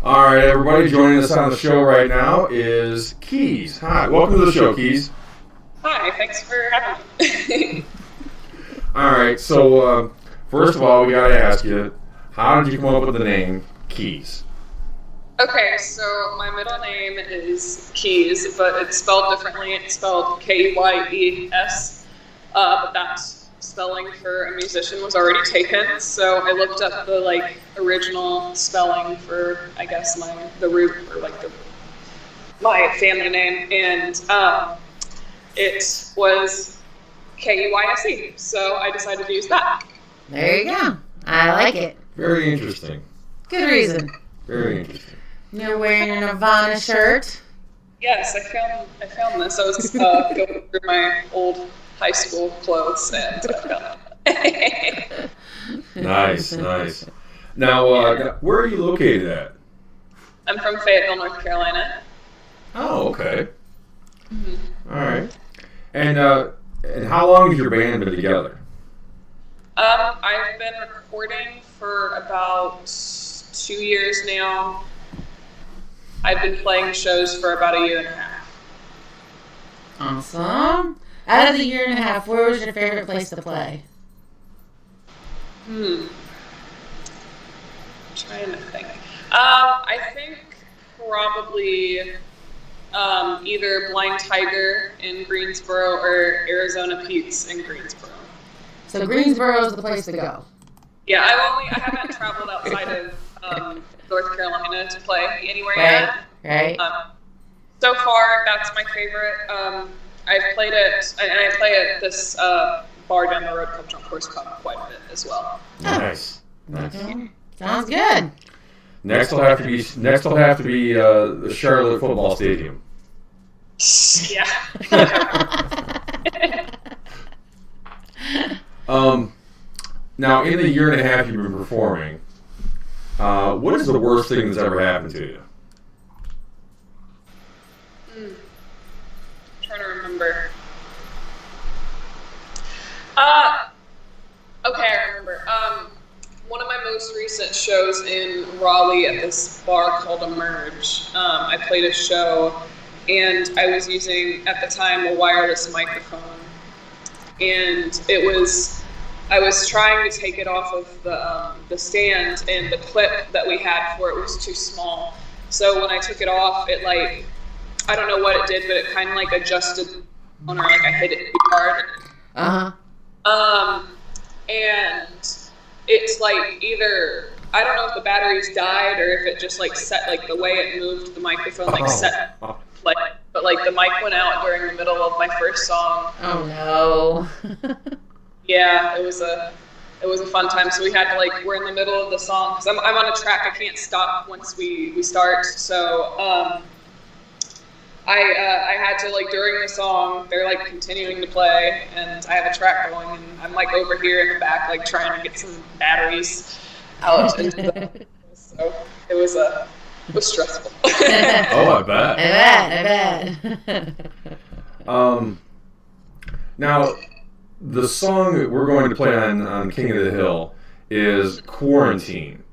All right, everybody, joining us on the show right now is Keyse. Hi, welcome to the show, Keyse. Hi, thanks for having me. All right, so first of all, we got to ask you, how did you come up with the name Keyse? Okay, so my middle name is Keyse, but it's spelled differently. It's spelled Keyes, but that spelling for a musician was already taken. So I looked up the original spelling for, I guess, the root or my family name, and it was Keyse. So I decided to use that. There you go. I like it. Very interesting. Good reason. Very interesting. You're wearing a Nirvana shirt. Yes, I found this. I was going through my old high school clothes and I found it. Nice. Now, where are you located at? I'm from Fayetteville, North Carolina. Oh, okay. Mm-hmm. All right. And how long has your band been together? I've been recording for about 2 years now. I've been playing shows for about a year and a half. Awesome. Out of the year and a half, where was your favorite place to play? I'm trying to think. I think probably either Blind Tiger in Greensboro or Arizona Pete's in Greensboro. So Greensboro is the place to go. Yeah, I haven't traveled outside of North Carolina to play anywhere yet. Right. So far, that's my favorite. I've played it, and I play at this bar down the road called Drunk Horse Pub quite a bit as well. Nice. Okay. Sounds good. Next will have to be the Charlotte football stadium. Yeah. Now, in the year and a half you've been performing, what is the worst thing that's ever happened to you? I'm trying to remember. Okay, I remember. One of my most recent shows in Raleigh at this bar called Emerge, I played a show, and I was using, at the time, a wireless microphone. And I was trying to take it off of the stand, and the clip that we had for it was too small. So when I took it off, it I don't know what it did, but it kind of adjusted, or I hit it too hard. And it's either, I don't know if the batteries died or if it just set, the way it moved the microphone, set, but the mic went out during the middle of my first song. Oh no. Yeah, it was a fun time. So we had to we're in the middle of the song because I'm on a track. I can't stop once we start. So I had to during the song they're continuing to play and I have a track going and I'm over here in the back trying to get some batteries out into the so it was stressful. Oh, I bet. I bet. Now, the song that we're going to play on King of the Hill is Quarantine.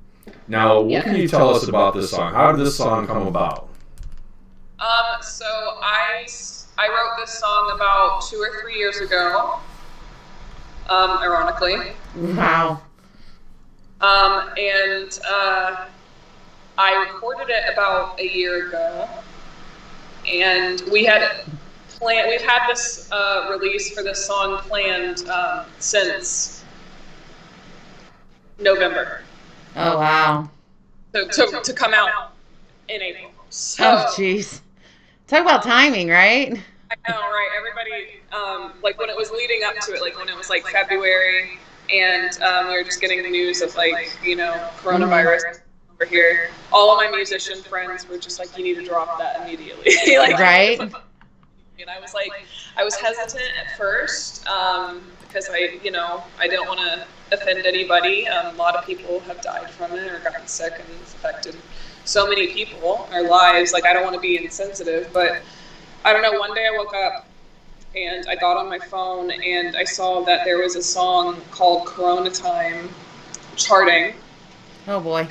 Now, what can you tell us about this song? How did this song come about? So I wrote this song about 2 or 3 years ago, ironically. Wow. And I recorded it about a year ago, and we've had this release for this song planned since November. Oh wow. To come out in April. So, oh jeez. Talk about timing, right? I know, right? Everybody, when it was leading up to it, when it was February, and we were just getting the news of coronavirus over here. All of my musician friends were just you need to drop that immediately. Right. And I was hesitant at first because I don't want to offend anybody. A lot of people have died from it or gotten sick and it's affected so many people, our lives. I don't want to be insensitive, but I don't know. One day I woke up and I got on my phone and I saw that there was a song called Corona Time charting. Oh boy.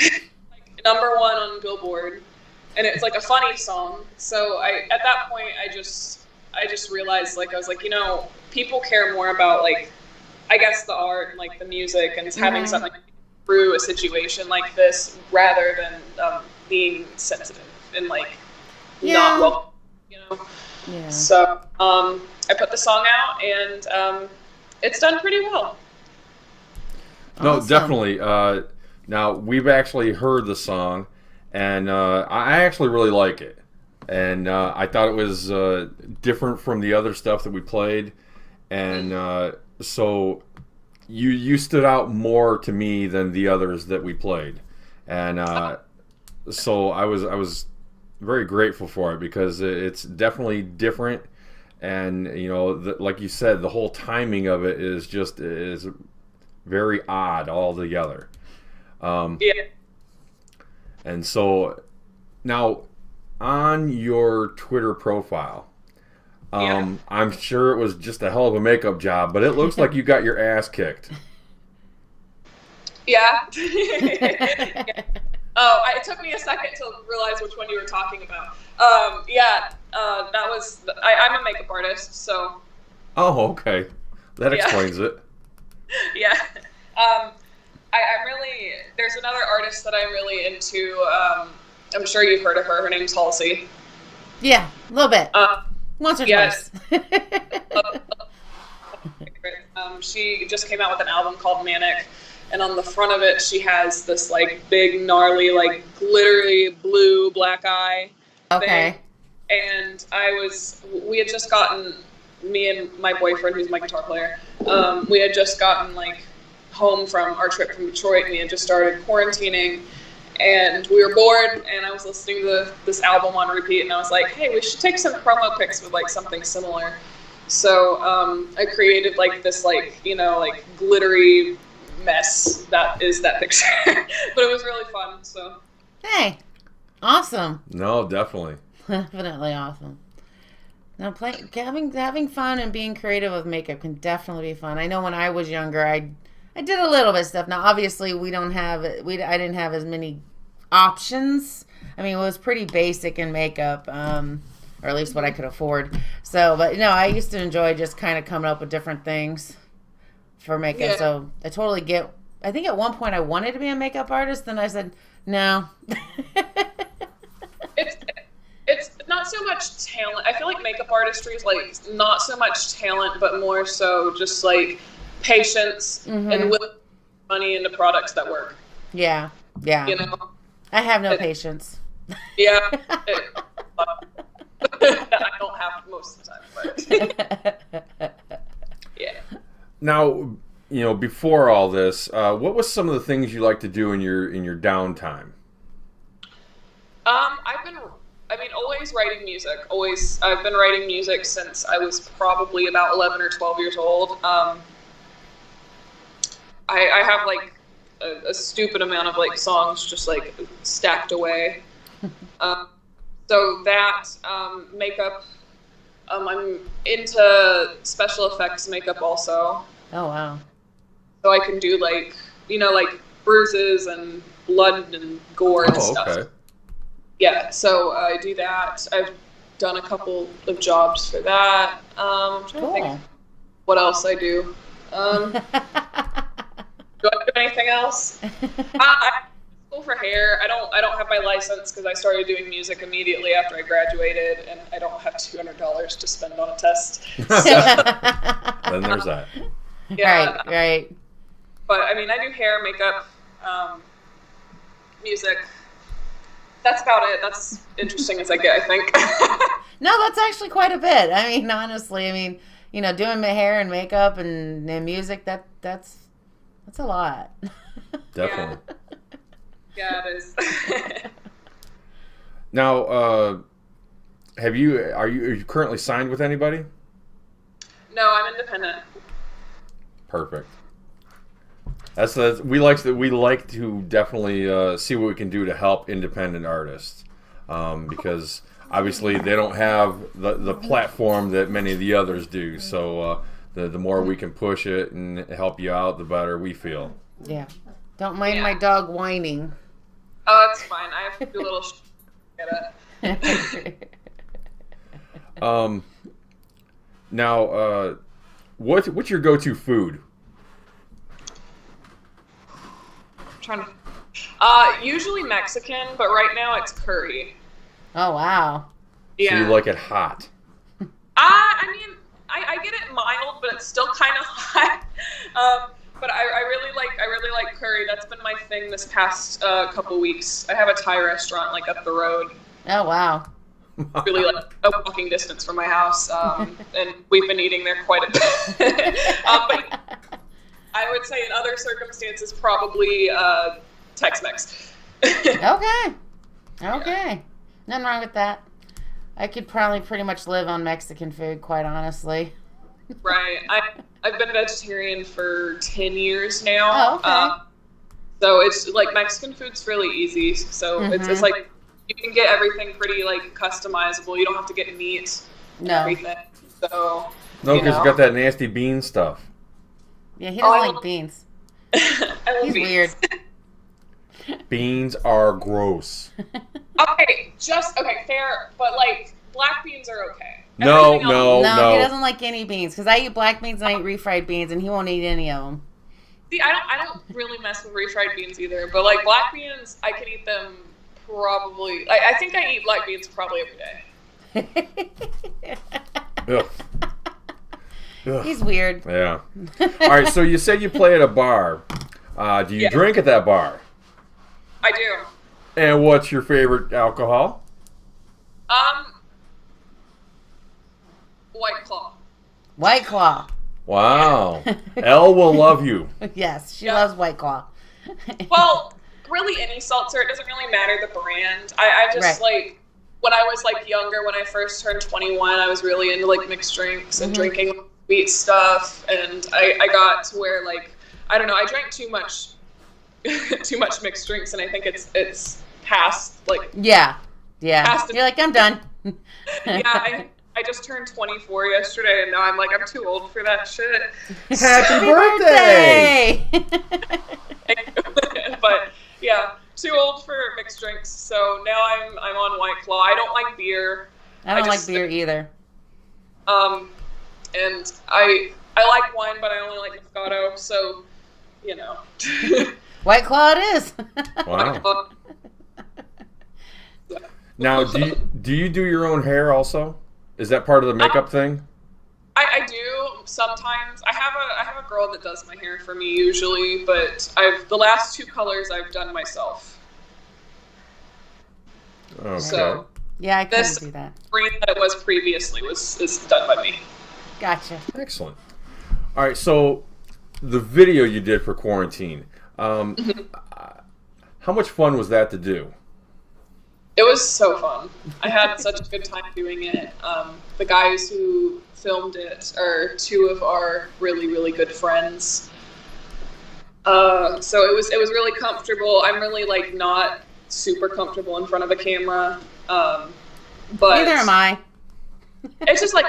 #1 on Billboard, and it's like a funny song. So at that point, I just realized, like, I was like, people care more about, like, I guess the art and like the music and having something through a situation like this rather than being sensitive and like not well, Yeah. So I put the song out, and it's done pretty well. No, Awesome. definitely. Now, we've actually heard the song, and I actually really like it. And I thought it was different from the other stuff that we played. And so you stood out more to me than the others that we played. And so I was very grateful for it because it's definitely different. And, like you said, the whole timing of it is very odd altogether. Yeah. And so now on your Twitter profile, I'm sure it was just a hell of a makeup job, but it looks like you got your ass kicked. Yeah. Oh, it took me a second to realize which one you were talking about. That was. I'm a makeup artist, so. Oh, okay. That explains it. Yeah. I'm really. There's another artist that I'm really into. I'm sure you've heard of her. Her name's Halsey. Yeah, a little bit. Once or twice. She just came out with an album called Manic, and on the front of it, she has this like big, gnarly, like glittery blue black eye. Okay. Thing. And we had just gotten, me and my boyfriend, who's my guitar player, we had just gotten like home from our trip from Detroit, and we had just started quarantining. And we were bored, and I was listening to this album on repeat, and I was like, hey, we should take some promo pics with like something similar. So I created like this like glittery mess that is that picture. But it was really fun. So Hey, awesome. No, definitely. Definitely awesome. Now, having fun and being creative with makeup can definitely be fun. I know when I was younger, I did a little bit of stuff. Now, obviously, I didn't have as many options. I mean, it was pretty basic in makeup, or at least what I could afford. So, but I used to enjoy just kind of coming up with different things for makeup. Yeah. So I totally get. I think at one point I wanted to be a makeup artist, then I said no. It's not so much talent. I feel like makeup artistry is like not so much talent, but more so just like patience and with money into products that work. Yeah. I have no patience. Yeah. I don't have most of the time, but yeah. Now, before all this, what was some of the things you like to do in your downtime? Always writing music. I've been writing music since I was probably about 11 or 12 years old. I have like a stupid amount of like songs just like stacked away. So that makeup, I'm into special effects makeup also. Oh wow. So I can do like bruises and blood and gore and stuff. Okay. Yeah, so I do that. I've done a couple of jobs for that. I'm trying to think what else I do. Do I do anything else? I'm in school for hair. I don't have my license because I started doing music immediately after I graduated, and I don't have $200 to spend on a test. So, Then there's that. yeah, Right. But I do hair, makeup, music. That's about it. That's interesting as I get, I think. No, that's actually quite a bit. Honestly, doing my hair and makeup and music, that's a lot. Definitely. Yeah, it is. Now, are you currently signed with anybody? No, I'm independent. Perfect. We like to definitely see what we can do to help independent artists, because obviously they don't have the platform that many of the others do. So the more we can push it and help you out, the better we feel. Yeah. Don't mind my dog whining. Oh, that's fine. I have to do a little get it. Now, what's your go-to food? I'm trying to. Usually Mexican, but right now it's curry. Oh, wow. So Yeah. you like it hot? I mean, I get it mild, but it's still kind of hot. But I really like curry. That's been my thing this past couple weeks. I have a Thai restaurant like up the road. Oh, wow. Really like a walking distance from my house, and we've been eating there quite a bit. But I would say in other circumstances, probably Tex-Mex. Okay. Nothing wrong with that. I could probably pretty much live on Mexican food, quite honestly. Right. I've been vegetarian for 10 years now. Oh, okay. So it's like Mexican food's really easy. So it's like you can get everything pretty like customizable. You don't have to get meat and everything. So no, because you got that nasty bean stuff. Yeah, he doesn't like beans. I love He's beans. weird. Beans are gross. Okay, fair, but like black beans are okay. No, Everything else- No, he doesn't like any beans because I eat black beans and I eat refried beans and he won't eat any of them. See, I don't really mess with refried beans either, but like black beans, I can eat them probably. I think I eat black beans probably every day. Ugh. Ugh. He's weird. Yeah. All right. So you said you play at a bar. Do you drink at that bar? I do. And what's your favorite alcohol? White Claw. White Claw. Wow. Elle will love you. Yes, she loves White Claw. Well, really any seltzer. It doesn't really matter the brand. I just like when I was like younger, when I first turned 21, I was really into like mixed drinks and drinking sweet stuff, and I got to where like I don't know, I drank too much mixed drinks, and I think it's past like yeah. You're like, I'm done. yeah. I just turned 24 yesterday, and now I'm like, I'm too old for that shit. Happy birthday! But yeah, too old for mixed drinks. So now I'm on White Claw. I don't like beer. I don't like beer either. And I like wine, but I only like Moscato. So, you know. White Claw it is. Wow. Now, do you do your own hair also? Is that part of the makeup thing? I do sometimes. I have a girl that does my hair for me usually, but the last 2 colors I've done myself. Okay. So yeah, I couldn't this do that. green that it was previously is done by me. Gotcha. Excellent. All right, so the video you did for quarantine, how much fun was that to do? It was so fun. I had such a good time doing it. The guys who filmed it are 2 of our really, really good friends. So it was really comfortable. I'm really like not super comfortable in front of a camera. But Neither am I. It's just like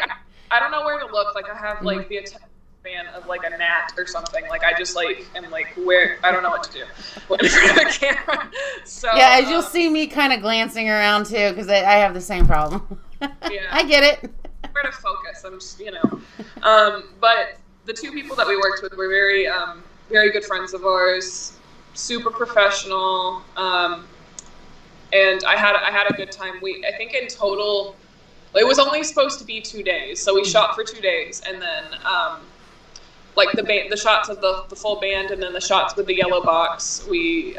I don't know where to look. Like I have like the attention span of like a gnat or something. Like I just like am like where I don't know what to do in front of a camera. So yeah, as you'll see me kind of glancing around too, because I have the same problem. Yeah. I get it. Where to focus. I'm just but the 2 people that we worked with were very very good friends of ours, super professional, and I had a good time. I think in total it was only supposed to be 2 days, so we shot for 2 days, and then like the shots of the full band, and then the shots with the yellow box, we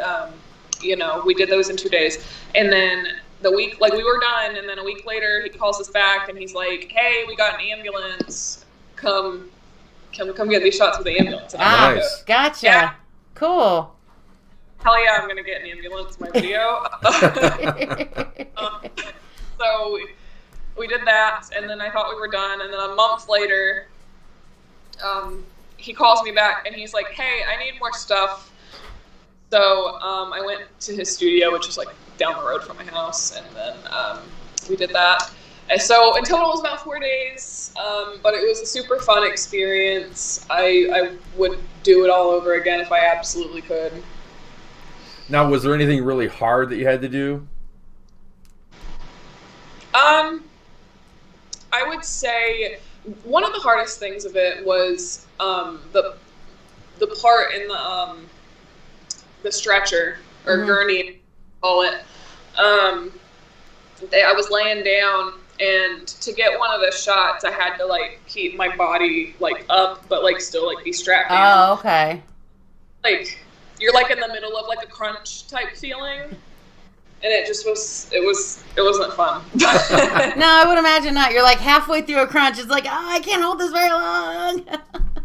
did those in 2 days, and then the week like we were done, and then a week later he calls us back and he's like, hey, we got an ambulance, come get these shots with the ambulance. And Ah, Nice. Gotcha. Yeah. Cool. hell yeah, I'm gonna get an ambulance in my video. So we did that, and then I thought we were done, and then a month later he calls me back and he's like, hey, I need more stuff. So I went to his studio, which is like down the road from my house, and then we did that. And so in total it was about 4 days, but it was a super fun experience. I would do it all over again if I absolutely could. Now, was there anything really hard that you had to do? I would say one of the hardest things of it was the part in the stretcher or gurney, call it. I was laying down, and to get one of the shots, I had to like keep my body like up, but like still like be strapped down. Oh, okay. Like you're like in the middle of like a crunch type feeling, and it just it wasn't fun. No, I would imagine not. You're like halfway through a crunch. It's like, oh, I can't hold this very long.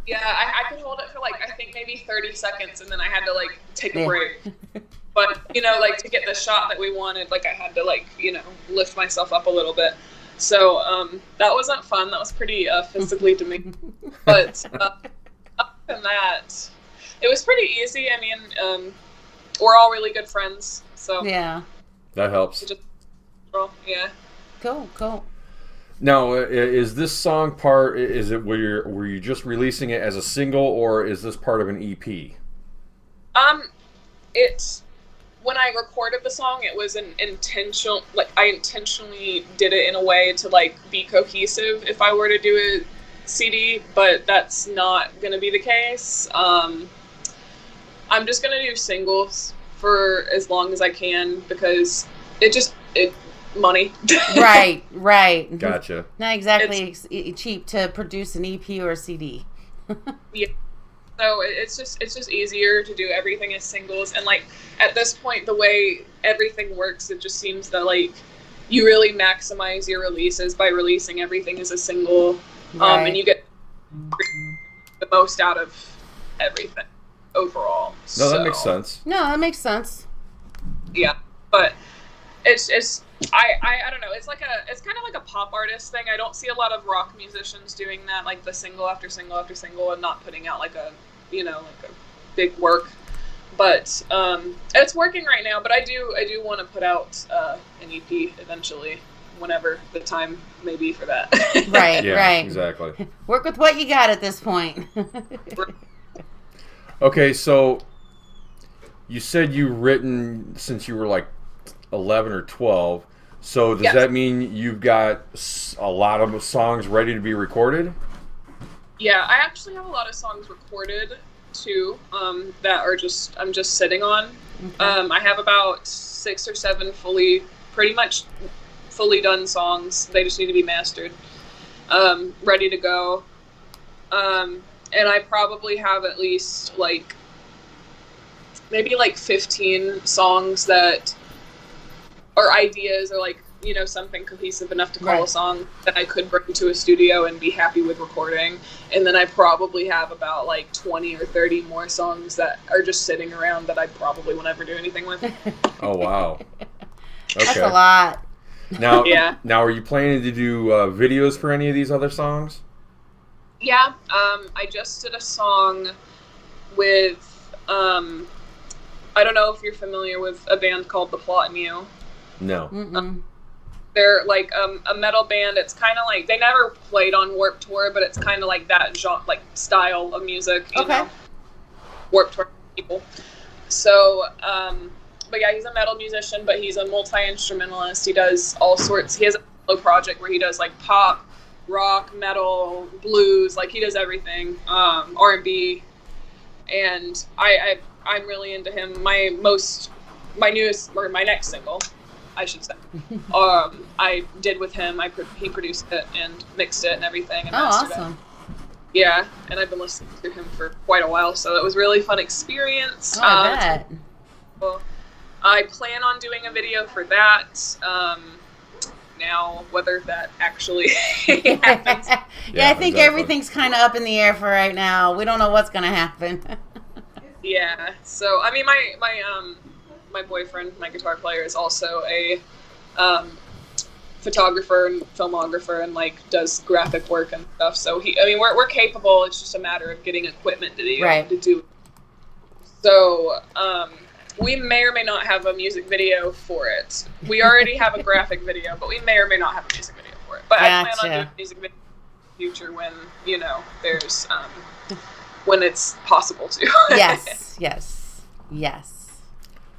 Yeah, I could hold it for like I think maybe 30 seconds, and then I had to like take a break. But like to get the shot that we wanted, like I had to like lift myself up a little bit. So that wasn't fun. That was pretty physically demanding. But other than that, it was pretty easy. I mean, we're all really good friends, so yeah, that helps. Yeah. Cool. Now, is this song part? Is it were you just releasing it as a single, or is this part of an EP? It's when I recorded the song, it was an intentional. Like I intentionally did it in a way to like be cohesive if I were to do a CD, but that's not going to be the case. I'm just going to do singles for as long as I can because it money. Right. Gotcha. Not exactly cheap to produce an EP or a CD. Yeah. So it's just easier to do everything as singles, and like at this point, the way everything works, it just seems that like you really maximize your releases by releasing everything as a single, and you get the most out of everything overall. No, that makes sense. No, that makes sense. Yeah, but it's I don't know. It's kind of like a pop artist thing. I don't see a lot of rock musicians doing that, like the single after single after single, and not putting out like a like a big work. But it's working right now. But I do want to put out an EP eventually, whenever the time may be for that. Right. Yeah, right. Exactly. Work with what you got at this point. Okay, so you said you've written since you were like 11 or 12. So does that mean you've got a lot of songs ready to be recorded? Yeah, I actually have a lot of songs recorded too that I'm just sitting on. Okay. I have about 6 or 7 pretty much fully done songs. They just need to be mastered, ready to go. And I probably have at least maybe 15 songs that are ideas or something cohesive enough to call a song that I could bring to a studio and be happy with recording. And then I probably have about 20 or 30 more songs that are just sitting around that I probably won't ever do anything with. Oh, wow. Okay. That's a lot. Now, Now, are you planning to do videos for any of these other songs? Yeah. I just did a song with, I don't know if you're familiar with a band called The Plot and You. No. They're a metal band. It's kind of they never played on Warped Tour, but it's kind of like that genre, style of music. You know? Warped Tour people. So, but yeah, he's a metal musician, but he's a multi-instrumentalist. He does all sorts. He has a solo project where he does pop, rock, metal, blues. He does everything. R&B, and I'm really into him. My next single, I should say, I did with him. He produced it and mixed it and everything. And awesome. Yeah, and I've been listening to him for quite a while, so it was a really fun experience. I bet. Well, I plan on doing a video for that. Now, whether that actually happens. I think everything's kind of up in the air for right now. We don't know what's going to happen. Yeah, so, I mean, my boyfriend, my guitar player, is also a photographer and filmographer and does graphic work and stuff. So we're capable. It's just a matter of getting equipment to do. So we may or may not have a music video for it. We already have a graphic video, but we may or may not have a music video for it. But I plan on doing a music video in the future when there's when it's possible to. Yes.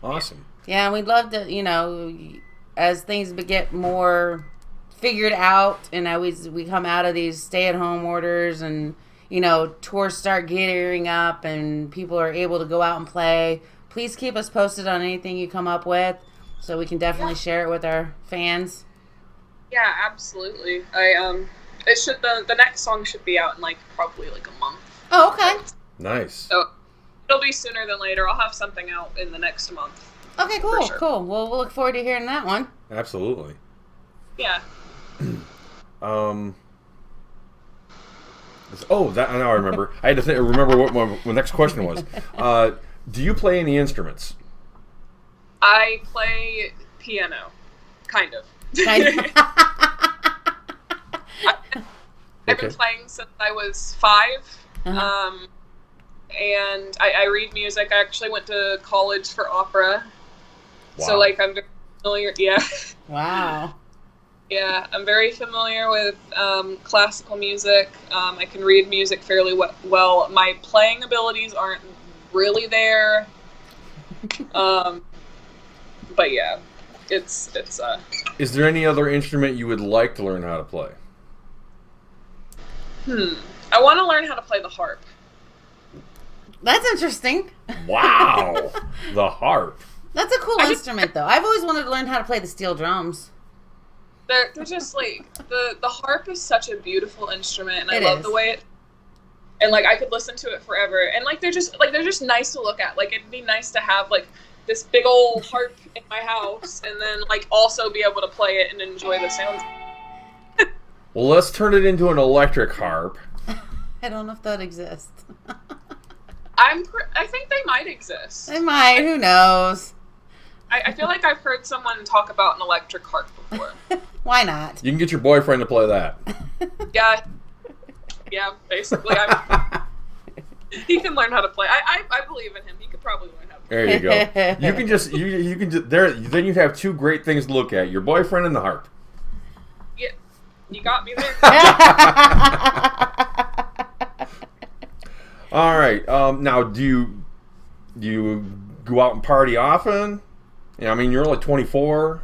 Awesome. Yeah, and we'd love to, as things get more figured out, and we come out of these stay-at-home orders, and tours start gearing up, and people are able to go out and play. Please keep us posted on anything you come up with, so we can definitely share it with our fans. Yeah, absolutely. The next song should be out in probably a month. Oh, okay. Nice. So it'll be sooner than later. I'll have something out in the next month. Okay, cool, cool. Well, we'll look forward to hearing that one. Absolutely. Yeah. Now I remember. I had to remember what my next question was. Do you play any instruments? I play piano, kind of. I've been playing since I was 5. Uh-huh. And I read music. I actually went to college for opera. Wow. So I'm very familiar. Yeah. Wow. Yeah, I'm very familiar with classical music. I can read music fairly well. My playing abilities aren't really there. But yeah, it's Is there any other instrument you would like to learn how to play? I want to learn how to play the harp. That's interesting. Wow. The harp. That's a cool instrument, though. I've always wanted to learn how to play the steel drums. They're just the harp is such a beautiful instrument, and I love the way it. And I could listen to it forever, and they're just nice to look at. It'd be nice to have this big old harp in my house, and then also be able to play it and enjoy the sounds. Well, let's turn it into an electric harp. I don't know if that exists. I think they might exist. They might. Who knows? I feel like I've heard someone talk about an electric harp before. Why not? You can get your boyfriend to play that. Yeah. Basically, he can learn how to play. I believe in him. He could probably learn how to play. There you go. You can just then you have 2 great things to look at: your boyfriend and the harp. Yeah, you got me there. All right. Now, do you go out and party often? Yeah, I mean, you're only 24.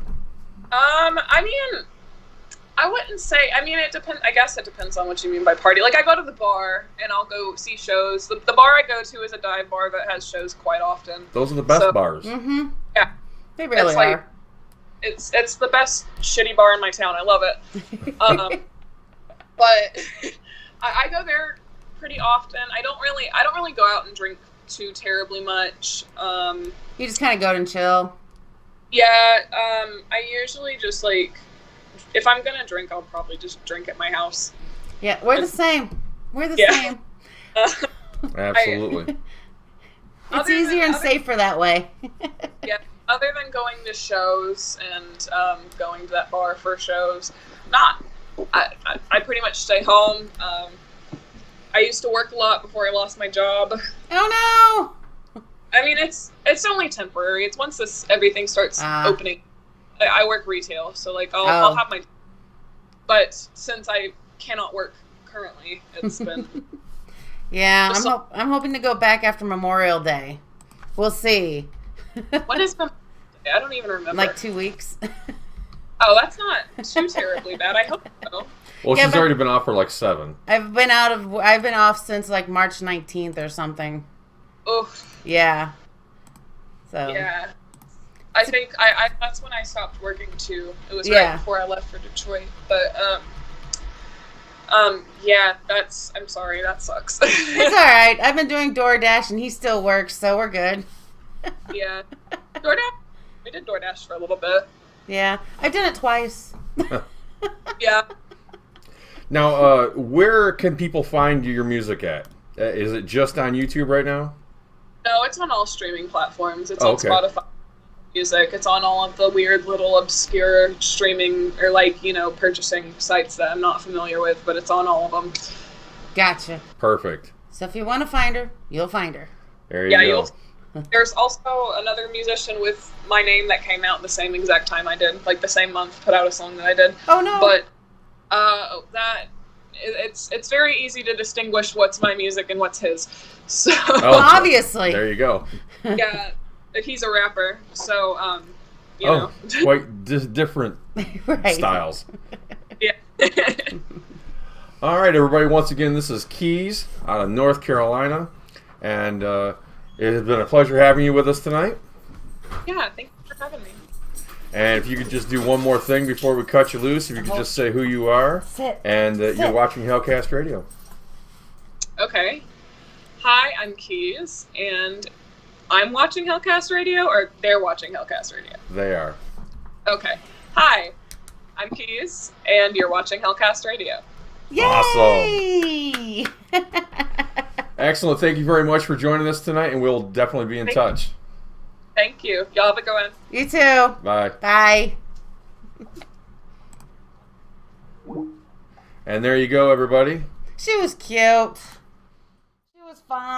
I wouldn't say. It depends. I guess it depends on what you mean by party. I go to the bar and I'll go see shows. The bar I go to is a dive bar that has shows quite often. Those are the best bars. Mm-hmm. Yeah, they really are. It's the best shitty bar in my town. I love it. But I go there pretty often. I don't really go out and drink too terribly much. You just kind of go and chill. Yeah, I usually just if I'm gonna drink, I'll probably just drink at my house. Yeah, we're the same. We're the same. Absolutely. It's easier and safer that way. Yeah, other than going to shows and going to that bar for shows, I pretty much stay home. I used to work a lot before I lost my job. Oh no! It's only temporary. It's once everything starts opening. I work retail, so I'll have my. But since I cannot work currently, it's been. Yeah, I'm hoping to go back after Memorial Day. We'll see. When is Memorial Day? I don't even remember. 2 weeks. Oh, that's not too terribly bad. I hope so. Well, she's already been off for 7. I've been off since March 19th or something. Oof. Yeah. So. Yeah. I think I that's when I stopped working too. It was right before I left for Detroit. But yeah, I'm sorry, that sucks. It's all right. I've been doing DoorDash and he still works, so we're good. Yeah. DoorDash. We did DoorDash for a little bit. Yeah. I've done it twice. Yeah. Now, where can people find your music at? Is it just on YouTube right now? No, it's on all streaming platforms. It's on Spotify Music. It's on all of the weird little obscure streaming or purchasing sites that I'm not familiar with, but it's on all of them. Gotcha. Perfect. So if you want to find her, you'll find her. There you go. There's also another musician with my name that came out the same exact time I did, the same month, put out a song that I did. Oh no! But it's very easy to distinguish what's my music and what's his. So obviously, there you go. Yeah, he's a rapper, so you Oh, know. quite different Right. styles. Yeah. All right, everybody. Once again, this is Keyse out of North Carolina, and it has been a pleasure having you with us tonight. Yeah, thank you for having me. And if you could just do one more thing before we cut you loose, if you could just say who you are and that you're watching Hellcast Radio. Okay. Hi, I'm Keyse, and I'm watching Hellcast Radio, or they're watching Hellcast Radio? They are. Okay. Hi, I'm Keyse, and you're watching Hellcast Radio. Yay! Awesome. Excellent. Thank you very much for joining us tonight, and we'll definitely be in touch. Thank you. Y'all have a good one. You too. Bye. Bye. And there you go, everybody. She was cute. She was fine.